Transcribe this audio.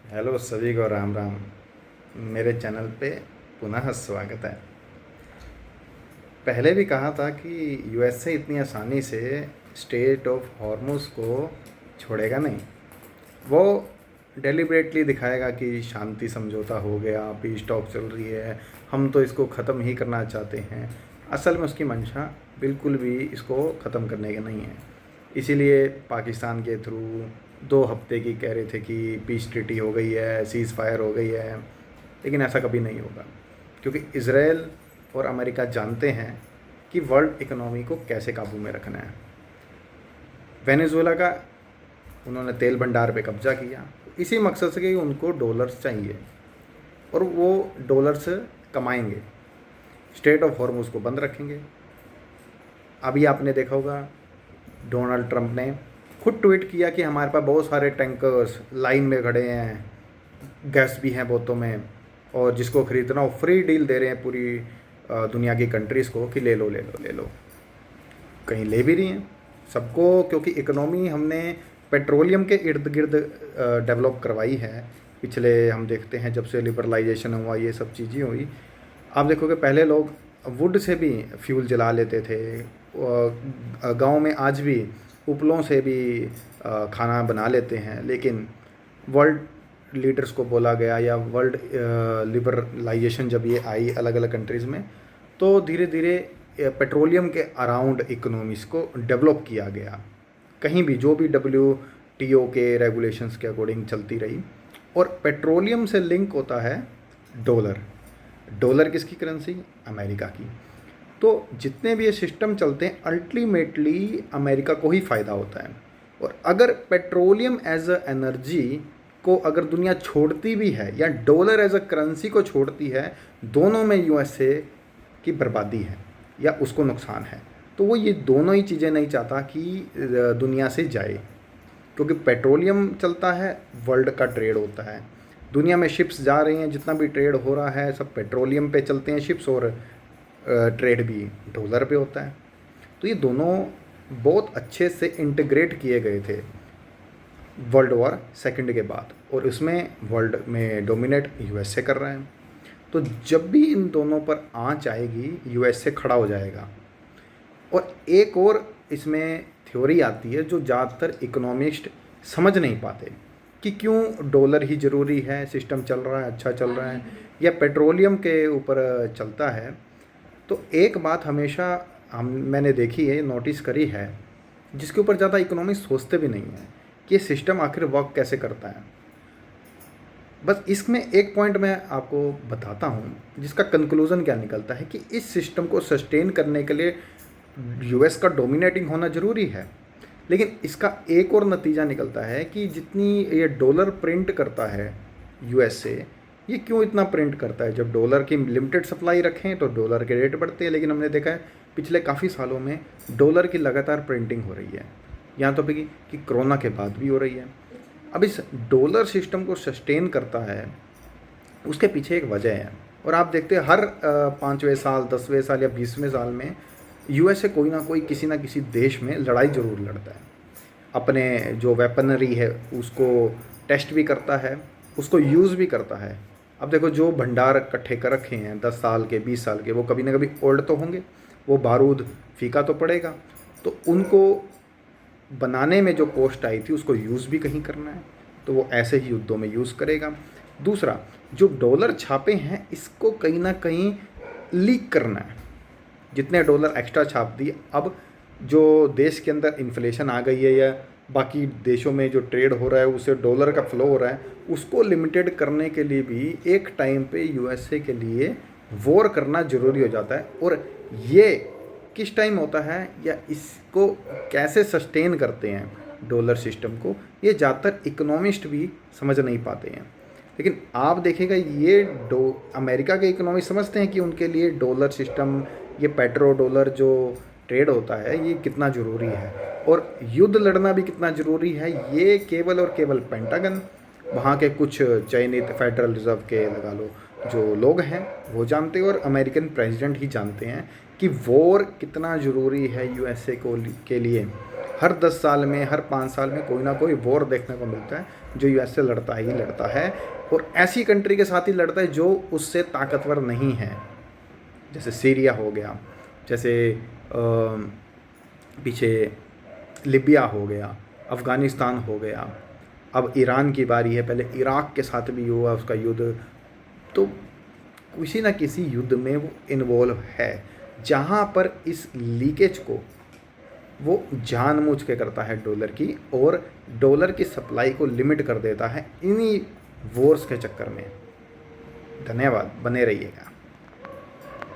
Hello सभी को राम राम। मेरे चैनल पे पुनः स्वागत है। पहले भी कहा था कि यूएसए इतनी आसानी से स्टेट ऑफ हॉर्मुज को छोड़ेगा नहीं। वो डेलिबरेटली दिखाएगा कि शांति समझौता हो गया, पीस टॉक चल रही है, हम तो इसको ख़त्म ही करना चाहते हैं। असल में उसकी मंशा बिल्कुल भी इसको ख़त्म करने की नहीं है। इसीलिए पाकिस्तान के थ्रू 2 हफ्ते की कह रहे थे कि पीस ट्रीटी हो गई है, सीज़ फायर हो गई है, लेकिन ऐसा कभी नहीं होगा, क्योंकि इसराइल और अमेरिका जानते हैं कि वर्ल्ड इकोनॉमी को कैसे काबू में रखना है। वेनेजुएला का उन्होंने तेल भंडार पे कब्जा किया इसी मकसद से कि उनको डॉलर्स चाहिए और वो डॉलर्स कमाएंगे, स्टेट ऑफ हॉर्मुज को बंद रखेंगे। अभी आपने देखा होगा डोनाल्ड ट्रंप ने खुद ट्वीट किया कि हमारे पास बहुत सारे टैंकर्स लाइन में खड़े हैं, गैस भी हैं बोतों में, और जिसको ख़रीदना हो फ्री डील दे रहे हैं पूरी दुनिया की कंट्रीज़ को कि ले लो ले लो ले लो। कहीं ले भी रही हैं सबको, क्योंकि इकोनॉमी हमने पेट्रोलियम के इर्द गिर्द डेवलप करवाई है। पिछले हम देखते हैं जब से लिबरलाइजेशन हुआ, ये सब चीज़ें हुई, आप देखोगे पहले लोग वुड से भी फ्यूल जला लेते थे। गांव में आज भी उपलों से भी खाना बना लेते हैं। लेकिन वर्ल्ड लीडर्स को बोला गया, या वर्ल्ड लिबरलाइजेशन जब ये आई अलग अलग कंट्रीज़ में, तो धीरे धीरे पेट्रोलियम के अराउंड इकोनॉमीज़ को डेवलप किया गया। कहीं भी जो भी WTO के रेगुलेशंस के अकॉर्डिंग चलती रही, और पेट्रोलियम से लिंक होता है डॉलर। डॉलर किसकी करेंसी? अमेरिका की। तो जितने भी ये सिस्टम चलते हैं अल्टीमेटली अमेरिका को ही फ़ायदा होता है। और अगर पेट्रोलियम एज अ एनर्जी को अगर दुनिया छोड़ती भी है, या डॉलर एज अ करेंसी को छोड़ती है, दोनों में यूएसए की बर्बादी है या उसको नुकसान है। तो वो ये दोनों ही चीज़ें नहीं चाहता कि दुनिया से जाए, क्योंकि पेट्रोलियम चलता है, वर्ल्ड का ट्रेड होता है, दुनिया में शिप्स जा रही हैं, जितना भी ट्रेड हो रहा है सब पेट्रोलियम पे चलते हैं शिप्स, और ट्रेड भी डॉलर पे होता है। तो ये दोनों बहुत अच्छे से इंटीग्रेट किए गए थे वर्ल्ड वॉर सेकंड के बाद, और इसमें वर्ल्ड में डोमिनेट यूएसए कर रहा है। तो जब भी इन दोनों पर आँच आएगी यूएसए खड़ा हो जाएगा। और एक और इसमें थ्योरी आती है जो ज़्यादातर इकोनॉमिस्ट समझ नहीं पाते, कि क्यों डॉलर ही ज़रूरी है, सिस्टम चल रहा है, अच्छा चल रहा है, या पेट्रोलियम के ऊपर चलता है। तो एक बात हमेशा मैंने देखी है, नोटिस करी है, जिसके ऊपर ज़्यादा इकोनॉमिस्ट सोचते भी नहीं हैं, कि ये सिस्टम आखिर वर्क कैसे करता है। बस इसमें एक पॉइंट मैं आपको बताता हूँ जिसका कंक्लूज़न क्या निकलता है, कि इस सिस्टम को सस्टेन करने के लिए यूएस का डोमिनेटिंग होना ज़रूरी है। लेकिन इसका एक और नतीजा निकलता है कि जितनी ये डॉलर प्रिंट करता है यूएसए, ये क्यों इतना प्रिंट करता है? जब डॉलर की लिमिटेड सप्लाई रखें तो डॉलर के रेट बढ़ते हैं, लेकिन हमने देखा है पिछले काफ़ी सालों में डॉलर की लगातार प्रिंटिंग हो रही है, यहाँ तो कि कोरोना के बाद भी हो रही है। अब इस डॉलर सिस्टम को सस्टेन करता है, उसके पीछे एक वजह है। और आप देखते हैं हर 5वें साल, 10वें साल या 20वें साल में यूएसए कोई ना कोई किसी ना किसी देश में लड़ाई ज़रूर लड़ता है। अपने जो वेपनरी है उसको टेस्ट भी करता है, उसको यूज़ भी करता है। अब देखो जो भंडार इकट्ठे कर रखे हैं 10 साल के, 20 साल के, वो कभी ना कभी ओल्ड तो होंगे, वो बारूद फीका तो पड़ेगा। तो उनको बनाने में जो कॉस्ट आई थी उसको यूज़ भी कहीं करना है, तो वो ऐसे ही युद्धों में यूज़ करेगा। दूसरा, जो डॉलर छापे हैं इसको कहीं ना कहीं लीक करना है। जितने डॉलर एक्स्ट्रा छाप दिए, अब जो देश के अंदर इन्फ्लेशन आ गई है, या बाकी देशों में जो ट्रेड हो रहा है उससे डॉलर का फ्लो हो रहा है, उसको लिमिटेड करने के लिए भी एक टाइम पे यूएसए के लिए वॉर करना ज़रूरी हो जाता है। और ये किस टाइम होता है, या इसको कैसे सस्टेन करते हैं डॉलर सिस्टम को, ये ज़्यादातर इकोनॉमिस्ट भी समझ नहीं पाते हैं। लेकिन आप देखेगा ये अमेरिका के इकोनॉमिस्ट समझते हैं कि उनके लिए डॉलर सिस्टम, ये पेट्रो डॉलर जो ट्रेड होता है ये कितना ज़रूरी है, और युद्ध लड़ना भी कितना ज़रूरी है, ये केवल और केवल पेंटागन, वहाँ के कुछ चयनित फेडरल रिजर्व के लगा लो जो लोग हैं वो जानते हैं, और अमेरिकन प्रेसिडेंट ही जानते हैं कि वॉर कितना ज़रूरी है यूएसए को के लिए। हर 10 साल में, हर 5 साल में कोई ना कोई वॉर देखने को मिलता है जो यूएस से लड़ता ही लड़ता है, और ऐसी कंट्री के साथ ही लड़ता है जो उससे ताकतवर नहीं है। जैसे सीरिया हो गया, जैसे पीछे लिबिया हो गया, अफ़गानिस्तान हो गया, अब ईरान की बारी है, पहले इराक़ के साथ भी हुआ उसका युद्ध। तो किसी न किसी युद्ध में वो इन्वॉल्व है, जहाँ पर इस लीकेज को वो जानबूझ के करता है डॉलर की, और डॉलर की सप्लाई को लिमिट कर देता है इन्हीं वॉर्स के चक्कर में। धन्यवाद, बने रहिएगा।